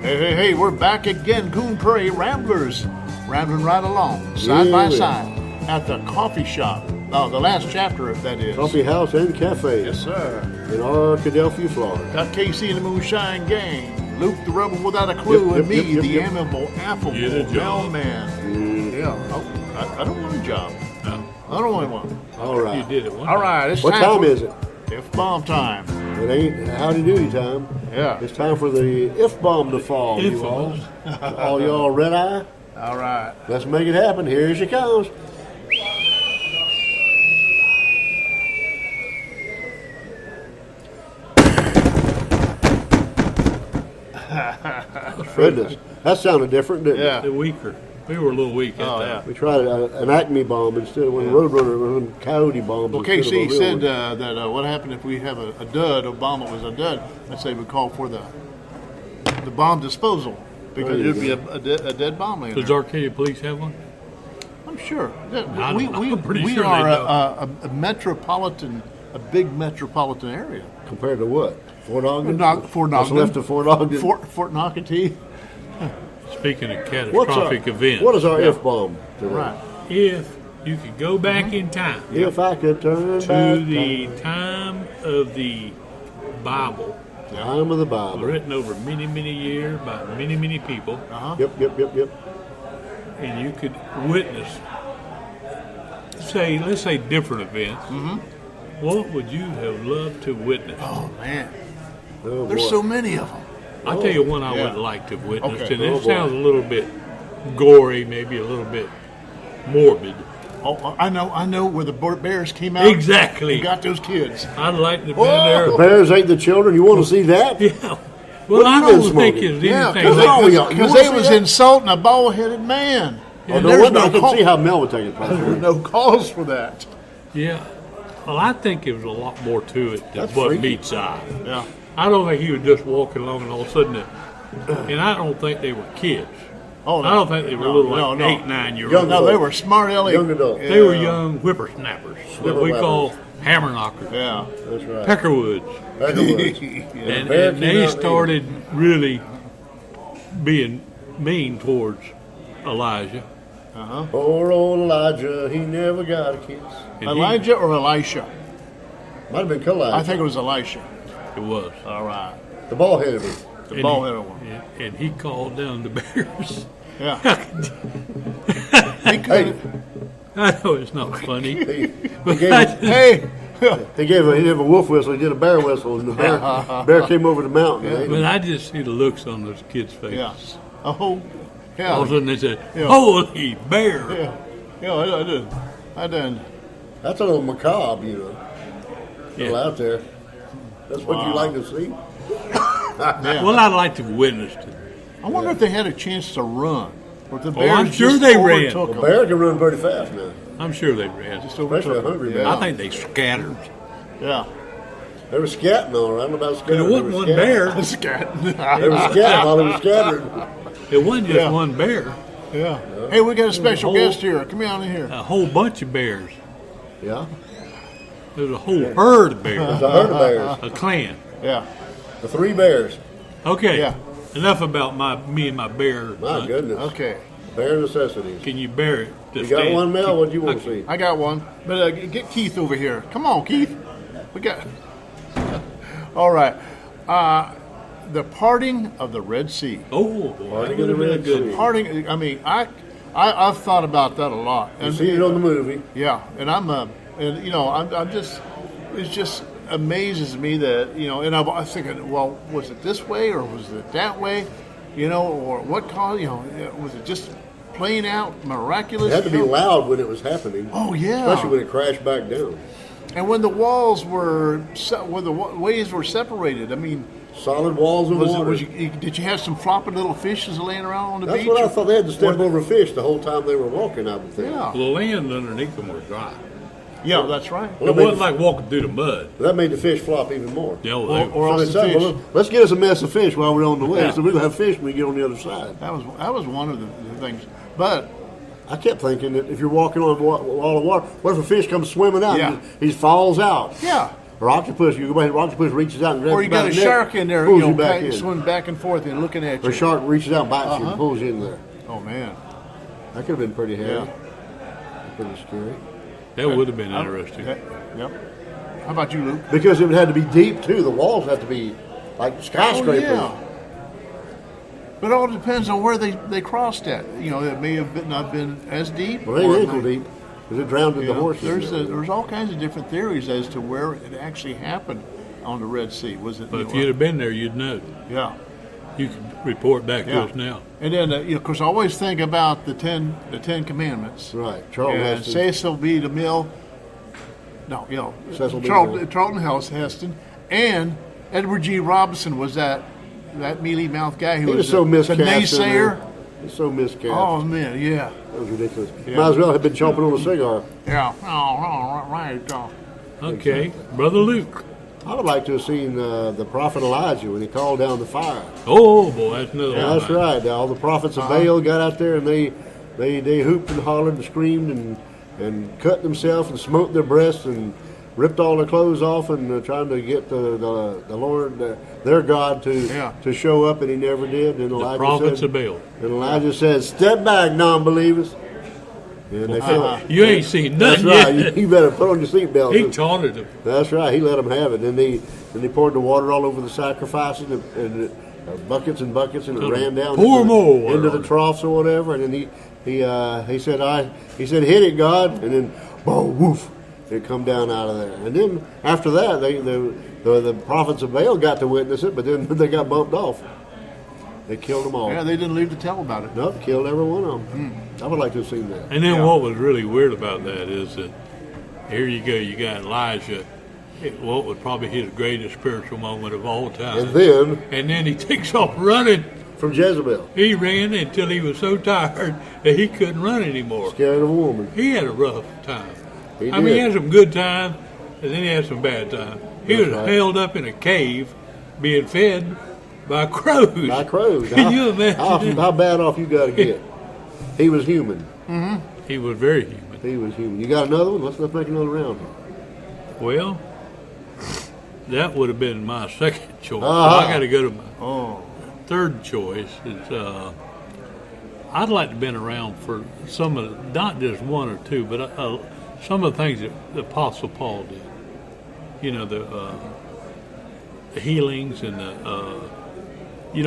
Hey, we're back again, Coon Prairie Ramblers. Rambling right along, side by side, at the coffee shop. Oh, the last chapter, if that is. Coffee house and cafe. Yes, sir. In Arkadelphia, Florida. Got KC and the Moonshine Gang, Luke the Rebel Without a Clue, and me, the amiable, affable mailman. Yeah. Oh, I don't want a job. No. I don't want one. All right. You did it one All right, it's What time is it? F-bomb time. It ain't howdy doody time. Yeah. It's time for the F-bomb to fall, you all. All y'all red eye. All right. Let's make it happen. Here she comes. Goodness. That sounded different, didn't Yeah. it? The weaker. We were a little weak at that. We tried an Acme bomb instead of when Roadrunner was a coyote bomb. Well, KC said that what happened if we have a dud, Obama was a dud, I'd say we call for the bomb disposal because it would be a dead bomb later. Does Arcadia Police have one? I'm sure. I'm pretty we sure are they a metropolitan, a big metropolitan area. Compared to what? Fort Ogden? Fort What's Ogden. left of Fort Ogden? Fort Knockatee. Speaking of catastrophic events, What is our F-bomb today? Right. if you could go back in time If I could turn to back the time of the Bible, time of the Bible. written over many, many years by many, many people, Yep. and you could witness, let's say different events, what would you have loved to witness? Oh man, Oh, there's boy. so many of them. I'll tell you one I Yeah. would like to have witnessed, Okay. and Oh, it boy. sounds a little bit gory, maybe a little bit morbid. Oh, I know where the bears came out. Exactly. And got those kids. I'd like to have been Whoa! there. Bears ate the children. You want to see that? Yeah. What Well, I you been don't think smoking? it's Yeah, anything. because they was insulting a bald-headed man. Oh, And no there's wonder I no could call- see how Mel would take it. There's no cause for that. Yeah. Well, I think there was a lot more to it than That's what freaky. meets eye. Yeah. I don't think he was just walking along and all of a sudden, and I don't think they were kids. Oh, no. I don't think they were little 8, 9 year Young olds. No, they were smart aleck. Young adults. They were young whippersnappers, what we call hammer knockers, Yeah. That's right. peckerwoods. Peckerwoods. And bear came they out started really being mean towards Elijah. Poor old Elijah, he never got a kiss. And Elijah or Elisha? Might have been Elijah. I think it was Elisha. It was. All right. the ball-headed one. The And ball-headed one. And he called down the bears. Yeah. Hey, I know it's not funny. he but gave I a- just- Hey. he didn't have a wolf whistle. He did a bear whistle, and the bear came over the mountain. and ate him. but I just see the looks on those kids' faces. Yeah. Oh. Yeah. All of a sudden they said, Yeah. "Holy bear!" Yeah. Yeah. I did. I did. That's a little macabre, you know. Still Yeah. out there. That's what you like to see. Yeah. Well, I'd like to witness it. I wonder if they had a chance to run. Or if the Oh, bears I'm sure just they ran. overtook A them. bear can run pretty fast now, I'm sure they ran. Just especially a overtook hungry them. bear. I think they scattered. Yeah. They were scatting all right. I don't know about scattering. There wasn't They were one scatting. bear. Scat. They were scatting while they were scattering. It wasn't just Yeah. one bear. Yeah. Hey, we got a special Whole- guest here. Come on in here. A whole bunch of bears. Yeah. There was a whole herd of bears. There's a herd of bears. A clan. Yeah. The 3 bears. Okay. Yeah. Enough about me and my bear. My goodness. Okay. Bear necessities. Can you bear it? to You got stand? one, Mel? What do you want to see? I got one. But get Keith over here. Come on, Keith. We got. All right. The parting of the Red Sea. Oh, boy. Parting That would of have the been a Red good Sea. one. Parting. I mean, I've thought about that a lot. You And seen it on the movie. yeah, and and you know, I'm just, it just amazes me that, you know, and I'm thinking, well, was it this way or was it that way, you know, or what caused, you know, was it just playing out miraculous? It had to be you know? loud when it was happening. Oh yeah, Especially when it crashed back down. and when the walls were, when the ways were separated. I mean, Solid walls of water. did you have some flopping little fishes laying around on the That's beach? what I or- thought. They had to step or- over fish the whole time they were walking, I would think. Yeah, The land underneath them was dry. yeah, that's right. Well, It wasn't like walking through the mud. That made the fish flop even more. Yeah, Or So else they the said, fish. well, let's get us a mess of fish while we're on the way. Yeah. So we're going to have fish when we get on the other side. That was one of the things. But I kept thinking that if you're walking on a wall of water, what if a fish comes swimming out Yeah. and he falls out? yeah, Or octopus, you go back, octopus reaches out and grabs Or you you by got a the neck, shark in there, pulls you know, back in. swimming back and forth and looking at Or a you. shark reaches out, bites you, and pulls you in there. Oh man. That could have been pretty hairy. Yeah. Pretty scary. That would have been interesting. Yep. How about you, Luke? Because it would have to be deep too. The walls have to be like skyscrapers. Oh, yeah. But it all depends on where they crossed at. You know, it may have not been as deep. Well, they or ain't it ankle might- deep because it drowned you the know, horses. there's all kinds of different theories as to where it actually happened on the Red Sea. Was it? But you if know, you'd have been there, you'd know. yeah. You can report back to Yeah. us now. And then, you know, of course, I always think about the Ten Commandments. Right. Charles And Heston. Cecil B. DeMille. No, you know, Cecil B. DeMille. Charlton Heston, and Edward G. Robinson was that mealy mouth guy who He was was so the miscast. in naysayer. there. He's so miscast. Oh man, yeah, That was ridiculous. Yeah. Might as well have been chomping on a cigar. yeah. Oh, right. Oh. Okay, Brother Luke. I'd have liked to have seen the prophet Elijah when he called down the fire. Oh boy, that's another Yeah, one. that's right. All the prophets of Baal got out there and they hooped and hollered and screamed and cut themselves and smote their breasts and ripped all their clothes off and trying to get the Lord, their God, Yeah. to show up, and he never did. And The Elijah prophets said, of Baal. and Elijah said, "Step back, non-believers." And they fell. You ain't seen That's nothing right. yet. You better put on your seatbelt. He taunted them. That's right. He let them have it. And they poured the water all over the sacrifices and buckets and buckets, and it ran down Pour more water into on the it. troughs or whatever. And then he said, "Hit it, God!" And then, boom, woof, it come down out of there. And then after that, the prophets of Baal got to witness it, but then they got bumped off. They killed them all. Yeah, they didn't leave to tell about it. Nope, killed every one of them. I would like to have seen that. And then Yeah. what was really weird about that is that here you go, you got Elijah, what was probably his greatest spiritual moment of all time. And then he takes off running. from Jezebel, He ran until he was so tired that he couldn't run anymore. scared of a woman. He had a rough time. He I mean, did. he had some good times, and then he had some bad times. He That's was right. held up in a cave being fed by crows. By crows. Can you imagine? How bad off you got to get? He was human. He was very human. He was human. You got another one? Let's make another round. Well, that would have been my second choice. Uh-huh. I got to go to my third choice. It's I'd like to have been around for some of the, not just one or two, but some of the things that the Apostle Paul did. You know, the healings and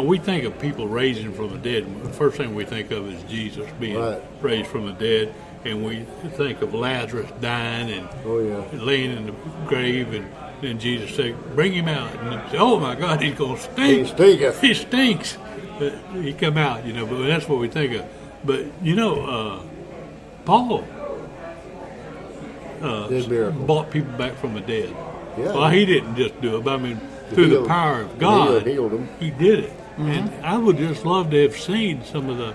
we think of people raising from the dead. The first thing we think of is Jesus being Right. raised from the dead, and we think of Lazarus dying and Oh, yeah. laying in the grave, and then Jesus said, "Bring him out." And they say, "Oh my God, he's gonna He stink. stinketh. He stinks." But he come out, But that's what we think of. But Paul Did miracles. brought people back from the dead. Yeah. Well, he didn't just do it, but I mean, through the healed- power of God, healed them. he did it. And I would just love to have seen some of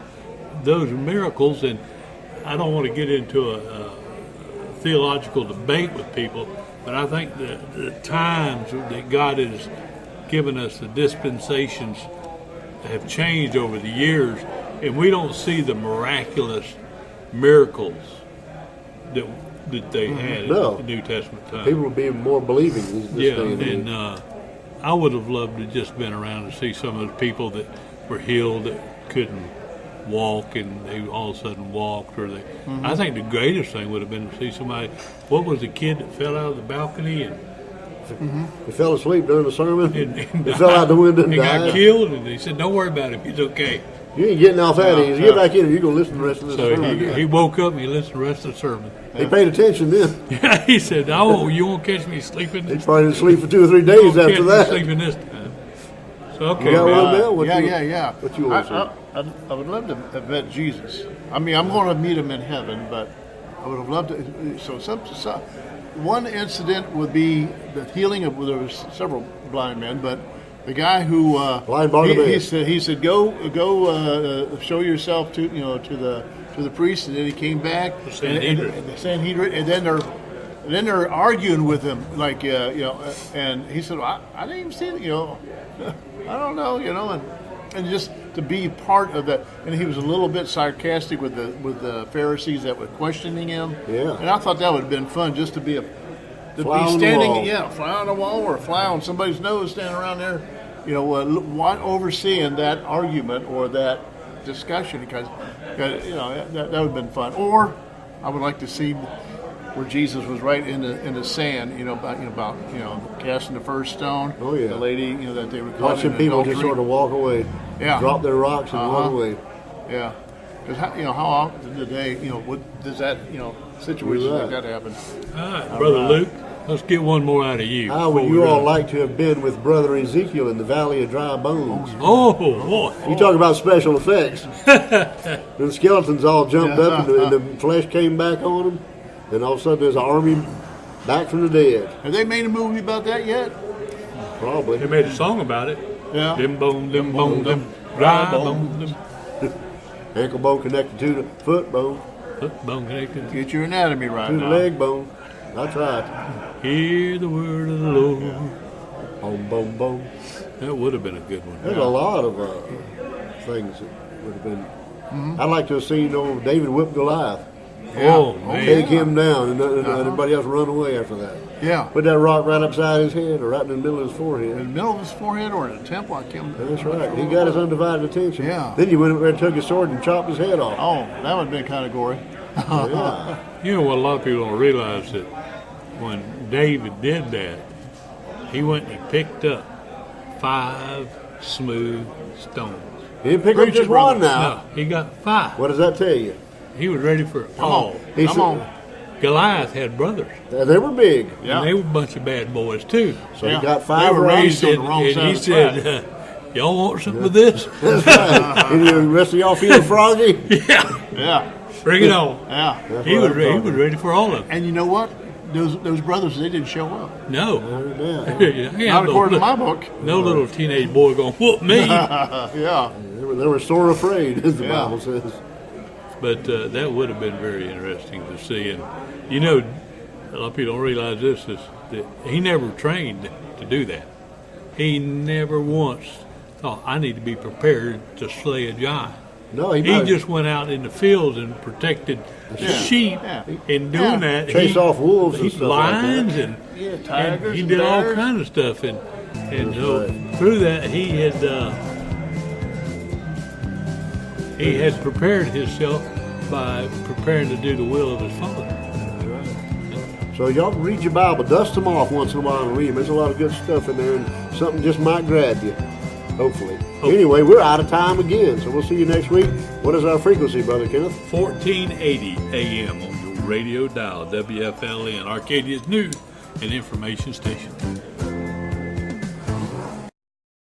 those miracles. And I don't want to get into a theological debate with people, but I think the times that God has given us, the dispensations, have changed over the years, and we don't see the miraculous miracles that they had No. in the New Testament time. People will be more believing this Yeah, day and age. and I would have loved to just been around to see some of the people that were healed that couldn't walk, and they all of a sudden walked. Or they, I think the greatest thing would have been to see somebody. What was the kid that fell out of the balcony and He fell asleep during the sermon. and He fell out the window and he got died. killed? And they said, "Don't worry about him. He's okay." You ain't getting off that easy. yeah. Get back in and you're going to listen to the rest of this So sermon. he woke up and he listened to the rest of the sermon. He paid attention then. He said, "Oh, you won't catch me sleeping. He probably didn't sleep for 2 or 3 You days won't catch after me that. sleeping this time." So okay, You got man. one, Bill? What you- Yeah. what you want to I would love to have met Jesus. I mean, I'm going to meet him in heaven, but I would have loved to. So one incident would be the healing of. Well, there was several blind men, but the guy who Blind Bartimaeus. he said go show yourself to the priest, and then he came back. Sanhedrin. And the Sanhedrin, and then they're arguing with him, like and he said, well, I didn't even see it, I don't know, and just to be part of that. And he was a little bit sarcastic with the Pharisees that were questioning him. Yeah. And I thought that would have been fun, just to be to Fly be on the standing, wall. fly on a wall or fly on somebody's nose, standing around there, overseeing that argument or that discussion, because that would have been fun. Or I would like to see where Jesus was right in the sand, about casting the first stone. Oh, yeah. The lady, that they were caught Watching in people adultery. just sort of walk away, drop their rocks and walk away. Yeah, because how often today, does that situations You're like right. that happen? All right, Brother Luke, let's get one more out of you. How would before you we all run. like to have been with Brother Ezekiel in the Valley of Dry Bones? Oh, boy. You talk about special effects. The skeletons all jumped up and the flesh came back on them, and all of a sudden there's an army back from the dead. Have they made a movie about that yet? Probably. They made a song about it. Yeah. Them bone, dry bone, them Ankle bone connected to the foot bone, foot bone connected. Get your anatomy right to the now. leg bone. I tried. Hear the word of the Lord. Bone, bone, bone. That would have been a good one. There's a lot of things that would have been. I'd like to have seen David whip Goliath, Oh, man. take him down, and everybody else run away after that. Yeah. Put that rock right upside his head or right in the middle of his In forehead. the middle of his forehead or in the temple, I can't remember. That's right. He got his undivided attention. Yeah. Then he went over there and took his sword and chopped his head off. Oh, that would have been kind of gory. Yeah. You know what a lot of people don't realize, that when David did that, he went and he picked up 5 smooth stones. He didn't pick up just brother. one now. No, he got 5. What does that tell you? He was ready for it all. He Come said- on. Goliath had brothers, They were big. Yeah. and they were a bunch of bad boys too. So Yeah. he got They 5 were rocks. raised on the wrong and side he of the said, "Y'all want some of this? That's right. And the rest of y'all feeling froggy? Yeah, Yeah. bring it on." Yeah. That's He what was I'm ready. He talking was ready for all of them. And you know what? Those brothers, they didn't show up. No, about. yeah, Not according to my book. no little teenage boy gonna whoop me. Yeah. They were sore afraid, as the Yeah. Bible says. But that would have been very interesting to see. And a lot of people don't realize this, is that he never trained to do that. He never once thought, I need to be prepared to slay a giant. No, He might just went out in the fields and protected the Yeah. sheep. Yeah. In doing that, chase off wolves and he stuff like that. lions and Yeah, and tigers he and did all bears. kinds of stuff. And That's so right. through that, he had prepared himself by preparing to do the will of his Father. So y'all read your Bible, dust them off once in a while and read them. There's a lot of good stuff in there, and something just might grab you, hopefully. Anyway, we're out of time again, so we'll see you next week. What is our frequency, Brother Kenneth? 1480 AM on your radio dial, WFLN, Arcadia's news and information station.